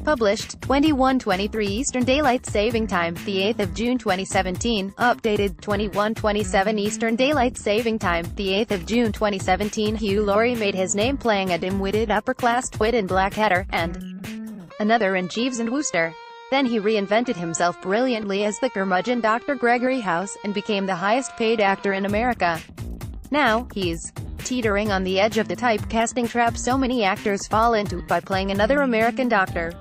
Published, 21:23 Eastern Daylight Saving Time, the 8th of June 2017. Updated, 21:27 Eastern Daylight Saving Time, the 8th of June 2017. Hugh Laurie made his name playing a dim-witted upper-class twit in Blackadder, and another in Jeeves and Wooster. Then he reinvented himself brilliantly as the curmudgeon Dr. Gregory House, and became the highest-paid actor in America. Now, he's teetering on the edge of the typecasting trap so many actors fall into, by playing another American doctor.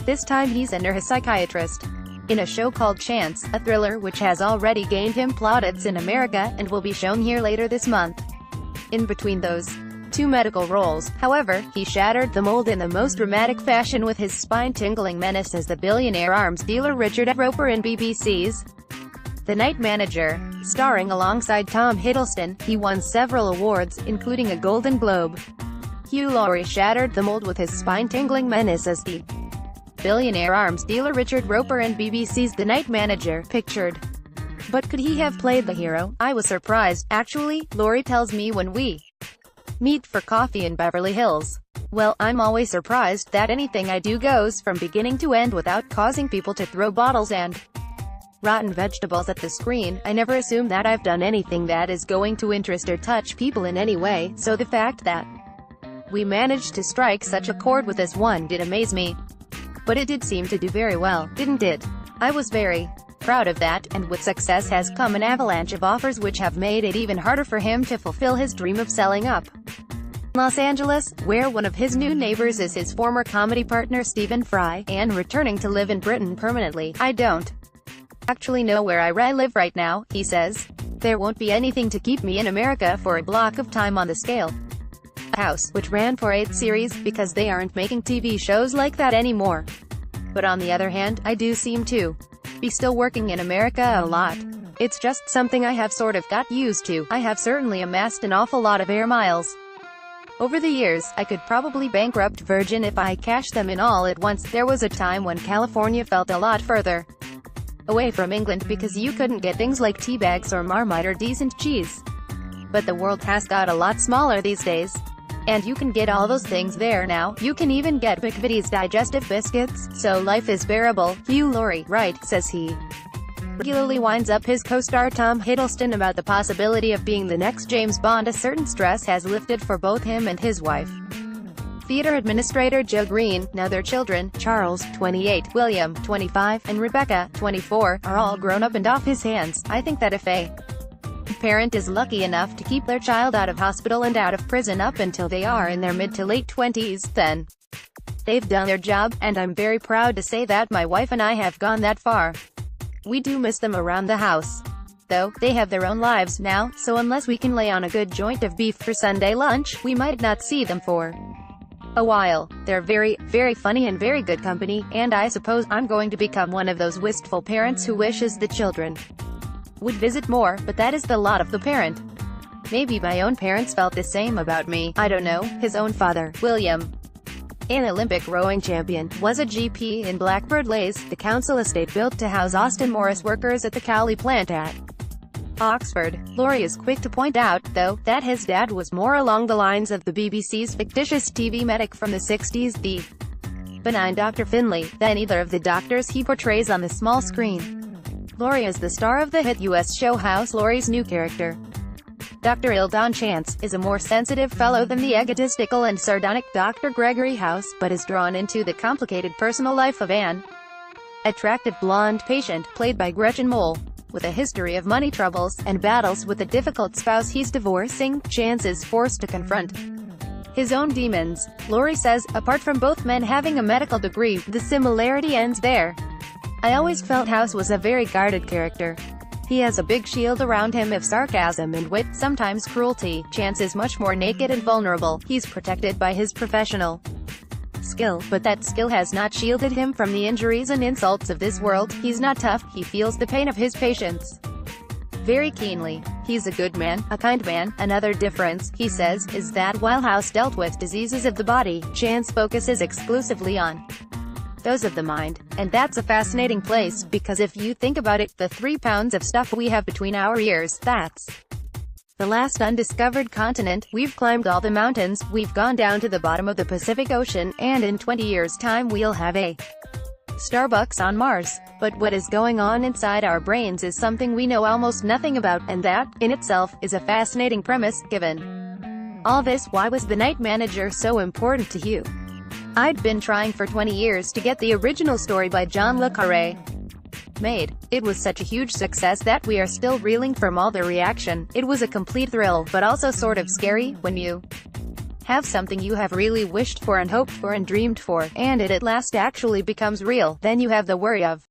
This time he's a neuropsychiatrist. In a show called Chance, a thriller which has already gained him plaudits in America, and will be shown here later this month. In between those two medical roles, however, he shattered the mold in the most dramatic fashion with his spine-tingling menace as the billionaire arms dealer Richard Roper in BBC's The Night Manager. Starring alongside Tom Hiddleston, he won several awards, including a Golden Globe. Hugh Laurie shattered the mold with his spine-tingling menace as the billionaire arms dealer Richard Roper in BBC's The Night Manager. Pictured. But could he have played the hero? I was surprised, actually, Laurie tells me when we meet for coffee in Beverly Hills. Well, I'm always surprised that anything I do goes from beginning to end without causing people to throw bottles and rotten vegetables at the screen. I never assume that I've done anything that is going to interest or touch people in any way, so the fact that we managed to strike such a chord with this one did amaze me. But it did seem to do very well, didn't it? I was very proud of that, and with success has come an avalanche of offers which have made it even harder for him to fulfill his dream of selling up Los Angeles, where one of his new neighbors is his former comedy partner Stephen Fry, and returning to live in Britain permanently. I don't actually know where I live right now, he says. There won't be anything to keep me in America for a block of time on the scale. House, which ran for 8 series, because they aren't making TV shows like that anymore. But on the other hand, I do seem to be still working in America a lot. It's just something I have sort of got used to. I have certainly amassed an awful lot of air miles over the years. I could probably bankrupt Virgin if I cashed them in all at once. There was a time when California felt a lot further away from England because you couldn't get things like tea bags or Marmite or decent cheese. But the world has got a lot smaller these days. And you can get all those things there now. You can even get McVitie's digestive biscuits, so life is bearable. Hugh Laurie, right, says he regularly winds up his co-star Tom Hiddleston about the possibility of being the next James Bond. A certain stress has lifted for both him and his wife, theater administrator Joe Green. Now their children, Charles, 28, William, 25, and Rebecca, 24, are all grown up and off his hands. I think that if a parent is lucky enough to keep their child out of hospital and out of prison up until they are in their mid to late 20s, then they've done their job, and I'm very proud to say that my wife and I have gone that far. We do miss them around the house, though. They have their own lives now, so unless we can lay on a good joint of beef for Sunday lunch, we might not see them for a while. They're very, very funny and very good company, and I suppose I'm going to become one of those wistful parents who wishes the children would visit more, but that is the lot of the parent. Maybe my own parents felt the same about me, I don't know. His own father, William, an Olympic rowing champion, was a GP in Blackbird Lays, the council estate built to house Austin Morris workers at the Cowley plant at Oxford. Laurie is quick to point out, though, that his dad was more along the lines of the BBC's fictitious TV medic from the 60s, the benign Dr. Finlay, than either of the doctors he portrays on the small screen. Laurie is the star of the hit U.S. show House. Laurie's new character, Dr. Ildon Chance, is a more sensitive fellow than the egotistical and sardonic Dr. Gregory House, but is drawn into the complicated personal life of an attractive blonde patient, played by Gretchen Mol. With a history of money troubles, and battles with a difficult spouse he's divorcing, Chance is forced to confront his own demons. Laurie says, apart from both men having a medical degree, the similarity ends there. I always felt House was a very guarded character. He has a big shield around him of sarcasm and wit, sometimes cruelty. Chance is much more naked and vulnerable. He's protected by his professional skill, but that skill has not shielded him from the injuries and insults of this world. He's not tough, he feels the pain of his patients very keenly. He's a good man, a kind man. Another difference, he says, is that while House dealt with diseases of the body, Chance focuses exclusively on those of the mind. And that's a fascinating place, because if you think about it, the 3 pounds of stuff we have between our ears, that's The last undiscovered continent. We've climbed all the mountains, we've gone down to the bottom of the Pacific Ocean, and in 20 years' time we'll have a Starbucks on Mars. But what is going on inside our brains is something we know almost nothing about, and that, in itself, is a fascinating premise. Given all this, why was The Night Manager so important to Hugh? I'd been trying for 20 years to get the original story by John le Carré made. It was such a huge success that we are still reeling from all the reaction. It was a complete thrill, but also sort of scary, when you have something you have really wished for and hoped for and dreamed for, and it at last actually becomes real. Then you have the worry of